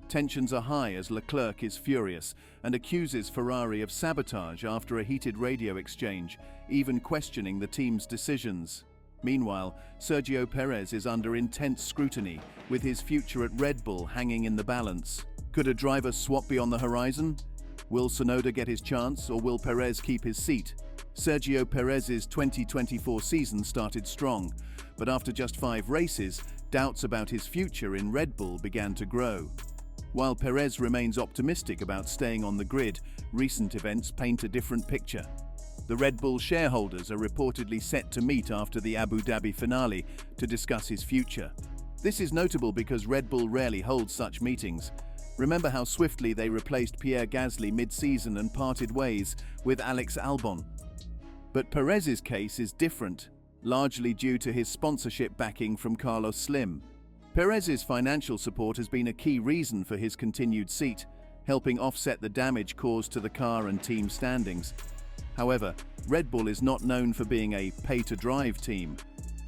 Tensions are high as Leclerc is furious and accuses Ferrari of sabotage after a heated radio exchange, even questioning the team's decisions. Meanwhile, Sergio Perez is under intense scrutiny, with his future at Red Bull hanging in the balance. Could a driver swap be on the horizon? Will Sonoda get his chance, or will Perez keep his seat? Sergio Perez's 2024 season started strong, but after just 5 races, doubts about his future in Red Bull began to grow. While Perez remains optimistic about staying on the grid, recent events paint a different picture. The Red Bull shareholders are reportedly set to meet after the Abu Dhabi finale to discuss his future. This is notable because Red Bull rarely holds such meetings. Remember how swiftly they replaced Pierre Gasly mid-season and parted ways with Alex Albon. But Perez's case is different, largely due to his sponsorship backing from Carlos Slim. Perez's financial support has been a key reason for his continued seat, helping offset the damage caused to the car and team standings. However, Red Bull is not known for being a pay-to-drive team.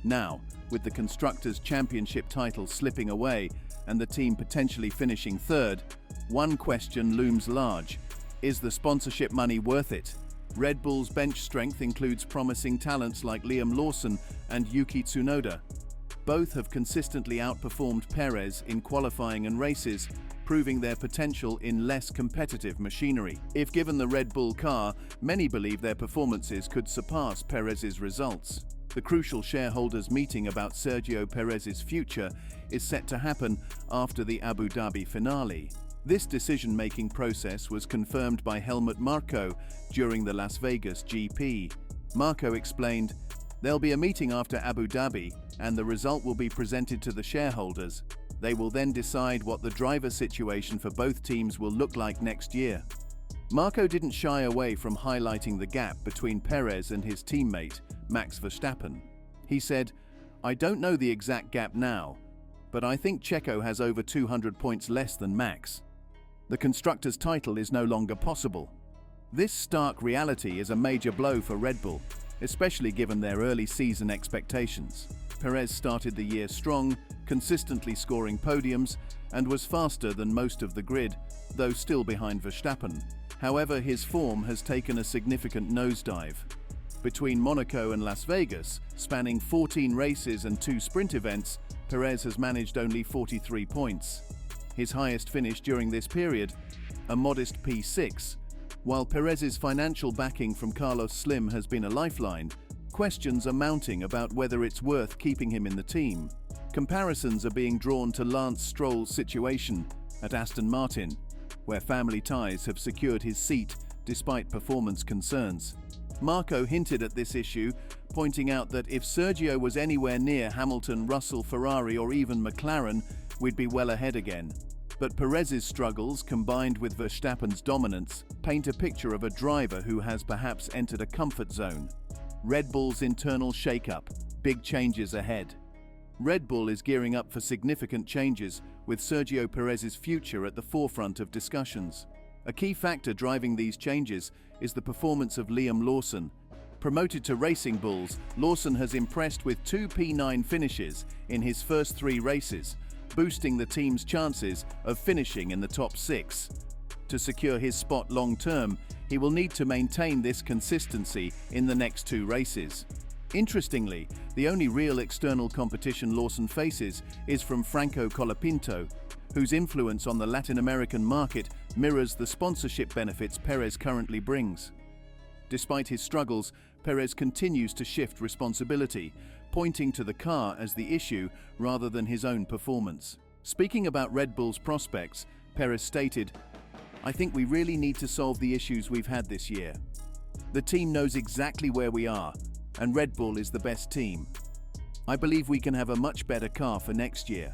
Now, with the Constructors' Championship title slipping away and the team potentially finishing third, one question looms large: is the sponsorship money worth it? Red Bull's bench strength includes promising talents like Lawson and Yuki Tsunoda. Both have consistently outperformed Perez in qualifying and races, proving their potential in less competitive machinery. If given the Red Bull car, many believe their performances could surpass Perez's results. The crucial shareholders' meeting about Sergio Perez's future is set to happen after the Abu Dhabi finale. This decision-making process was confirmed by Helmut Marko during the Las Vegas GP. Marko explained, "There'll be a meeting after Abu Dhabi, and the result will be presented to the shareholders. They will then decide what the driver situation for both teams will look like next year." Marko didn't shy away from highlighting the gap between Perez and his teammate, Max Verstappen. He said, "I don't know the exact gap now, but I think Checo has over 200 points less than Max. The Constructors' title is no longer possible." This stark reality is a major blow for Red Bull, especially given their early season expectations. Perez started the year strong, consistently scoring podiums, and was faster than most of the grid, though still behind Verstappen. However, his form has taken a significant nosedive. Between Monaco and Las Vegas, spanning 14 races and 2 sprint events, Perez has managed only 43 points. His highest finish during this period, a modest P6. While Perez's financial backing from Carlos Slim has been a lifeline, questions are mounting about whether it's worth keeping him in the team. Comparisons are being drawn to Lance Stroll's situation at Aston Martin, where family ties have secured his seat despite performance concerns. Marko hinted at this issue, pointing out that if Sergio was anywhere near Hamilton, Russell, Ferrari, or even McLaren, we'd be well ahead again. But Perez's struggles, combined with Verstappen's dominance, paint a picture of a driver who has perhaps entered a comfort zone. Red Bull's internal shake-up, big changes ahead. Red Bull is gearing up for significant changes, with Sergio Perez's future at the forefront of discussions. A key factor driving these changes is the performance of Lawson. Promoted to Racing Bulls, Lawson has impressed with 2 P9 finishes in his first 3 races, boosting the team's chances of finishing in the top 6. To secure his spot long-term, he will need to maintain this consistency in the next 2 races. Interestingly, the only real external competition Lawson faces is from Franco Colapinto, whose influence on the Latin American market mirrors the sponsorship benefits Perez currently brings. Despite his struggles, Perez continues to shift responsibility, pointing to the car as the issue rather than his own performance. Speaking about Red Bull's prospects, Perez stated, "I think we really need to solve the issues we've had this year. The team knows exactly where we are, and Red Bull is the best team. I believe we can have a much better car for next year."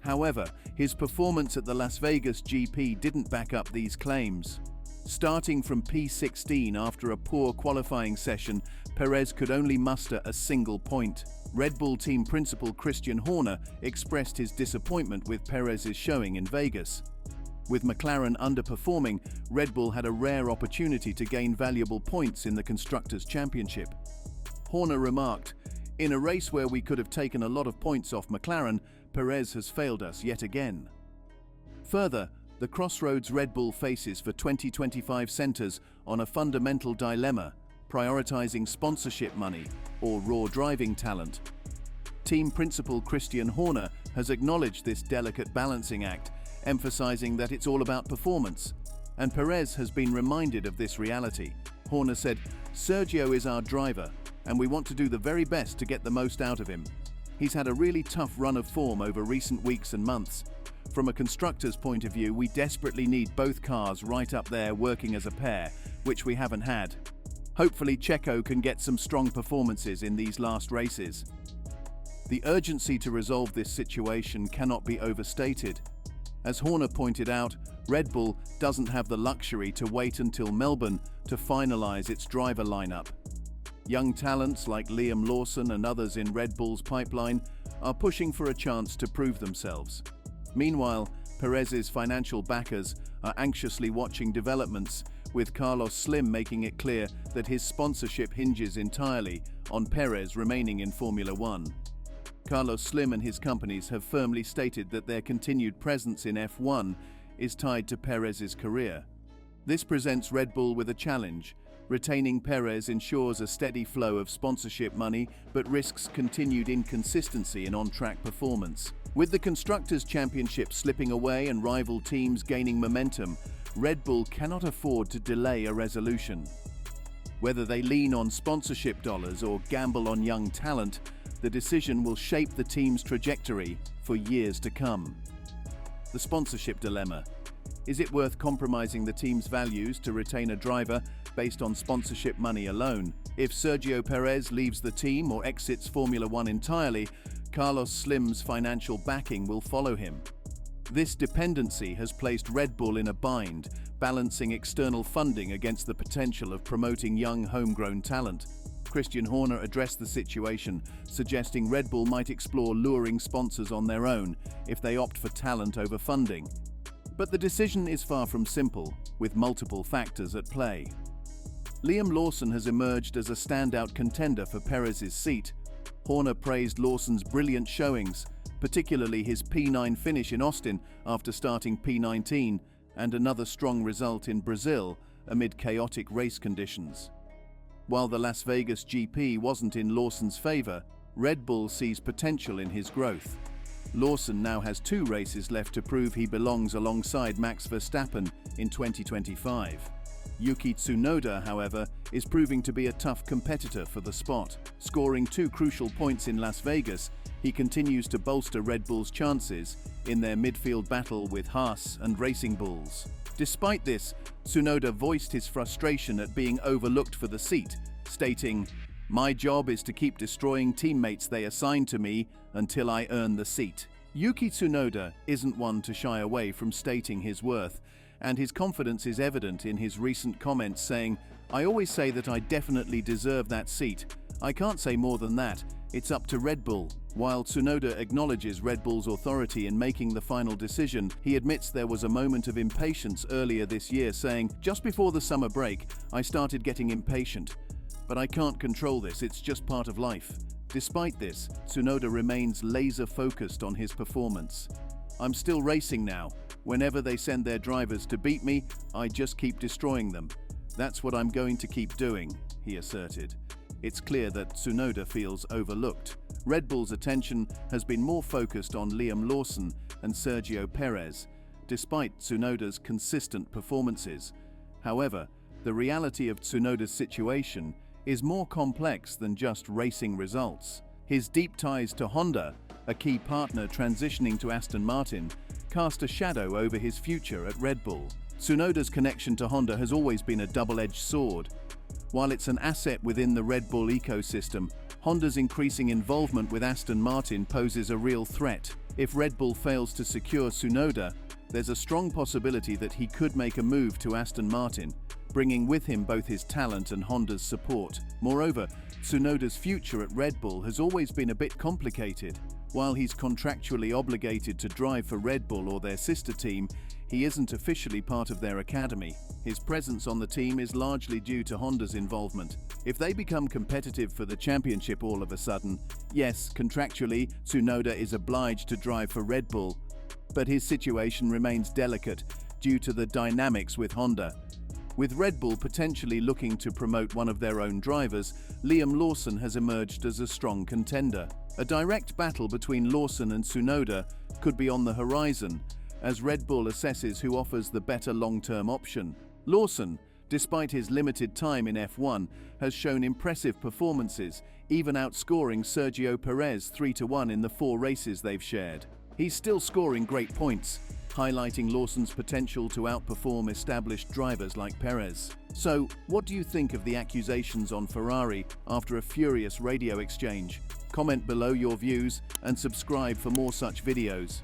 However, his performance at the Las Vegas GP didn't back up these claims. Starting from P16 after a poor qualifying session, Perez could only muster a single point. Red Bull team principal Christian Horner expressed his disappointment with Perez's showing in Vegas. With McLaren underperforming, Red Bull had a rare opportunity to gain valuable points in the Constructors' Championship. Horner remarked, "In a race where we could have taken a lot of points off McLaren, Perez has failed us yet again." Further, the crossroads Red Bull faces for 2025 centers on a fundamental dilemma: prioritizing sponsorship money or raw driving talent. Team principal Christian Horner has acknowledged this delicate balancing act, emphasizing that it's all about performance, and Perez has been reminded of this reality. Horner said, "Sergio is our driver, and we want to do the very best to get the most out of him. He's had a really tough run of form over recent weeks and months. From a constructor's point of view, we desperately need both cars right up there working as a pair, which we haven't had. Hopefully Checo can get some strong performances in these last races." The urgency to resolve this situation cannot be overstated. As Horner pointed out, Red Bull doesn't have the luxury to wait until Melbourne to finalize its driver lineup. Young talents like Liam Lawson and others in Red Bull's pipeline are pushing for a chance to prove themselves. Meanwhile, Perez's financial backers are anxiously watching developments, with Carlos Slim making it clear that his sponsorship hinges entirely on Perez remaining in Formula One. Carlos Slim and his companies have firmly stated that their continued presence in F1 is tied to Perez's career. This presents Red Bull with a challenge. Retaining Perez ensures a steady flow of sponsorship money, but risks continued inconsistency in on-track performance. With the Constructors' Championship slipping away and rival teams gaining momentum, Red Bull cannot afford to delay a resolution. Whether they lean on sponsorship dollars or gamble on young talent, the decision will shape the team's trajectory for years to come. The sponsorship dilemma. Is it worth compromising the team's values to retain a driver based on sponsorship money alone? If Sergio Perez leaves the team or exits Formula One entirely, Carlos Slim's financial backing will follow him. This dependency has placed Red Bull in a bind, balancing external funding against the potential of promoting young homegrown talent. Christian Horner addressed the situation, suggesting Red Bull might explore luring sponsors on their own if they opt for talent over funding. But the decision is far from simple, with multiple factors at play. Liam Lawson has emerged as a standout contender for Perez's seat. Horner praised Lawson's brilliant showings, particularly his P9 finish in Austin after starting P19, and another strong result in Brazil amid chaotic race conditions. While the Las Vegas GP wasn't in Lawson's favor, Red Bull sees potential in his growth. Lawson now has 2 races left to prove he belongs alongside Max Verstappen in 2025. Yuki Tsunoda, however, is proving to be a tough competitor for the spot. Scoring 2 crucial points in Las Vegas, he continues to bolster Red Bull's chances in their midfield battle with Haas and Racing Bulls. Despite this, Sonoda voiced his frustration at being overlooked for the seat, stating, "My job is to keep destroying teammates they assign to me until I earn the seat." Yuki Tsunoda isn't one to shy away from stating his worth, and his confidence is evident in his recent comments saying, "I always say that I definitely deserve that seat. I can't say more than that. It's up to Red Bull." While Tsunoda acknowledges Red Bull's authority in making the final decision, he admits there was a moment of impatience earlier this year, saying, "Just before the summer break, I started getting impatient. But I can't control this, it's just part of life." Despite this, Tsunoda remains laser-focused on his performance. "I'm still racing now. Whenever they send their drivers to beat me, I just keep destroying them. That's what I'm going to keep doing," he asserted. It's clear that Tsunoda feels overlooked. Red Bull's attention has been more focused on Liam Lawson and Sergio Perez, despite Tsunoda's consistent performances. However, the reality of Tsunoda's situation is more complex than just racing results. His deep ties to Honda, a key partner transitioning to Aston Martin, cast a shadow over his future at Red Bull. Tsunoda's connection to Honda has always been a double-edged sword. While it's an asset within the Red Bull ecosystem, Honda's increasing involvement with Aston Martin poses a real threat. If Red Bull fails to secure Tsunoda, there's a strong possibility that he could make a move to Aston Martin, bringing with him both his talent and Honda's support. Moreover, Tsunoda's future at Red Bull has always been a bit complicated. While he's contractually obligated to drive for Red Bull or their sister team, he isn't officially part of their academy. His presence on the team is largely due to Honda's involvement. If they become competitive for the championship all of a sudden, yes, contractually, Tsunoda is obliged to drive for Red Bull, but his situation remains delicate due to the dynamics with Honda. With Red Bull potentially looking to promote one of their own drivers, Lawson has emerged as a strong contender. A direct battle between Lawson and Sonoda could be on the horizon, as Red Bull assesses who offers the better long-term option. Lawson, despite his limited time in F1, has shown impressive performances, even outscoring Sergio Perez 3-1 in the 4 races they've shared. He's still scoring great points, highlighting Lawson's potential to outperform established drivers like Perez. So, what do you think of the accusations on Ferrari after a furious radio exchange? Comment below your views and subscribe for more such videos.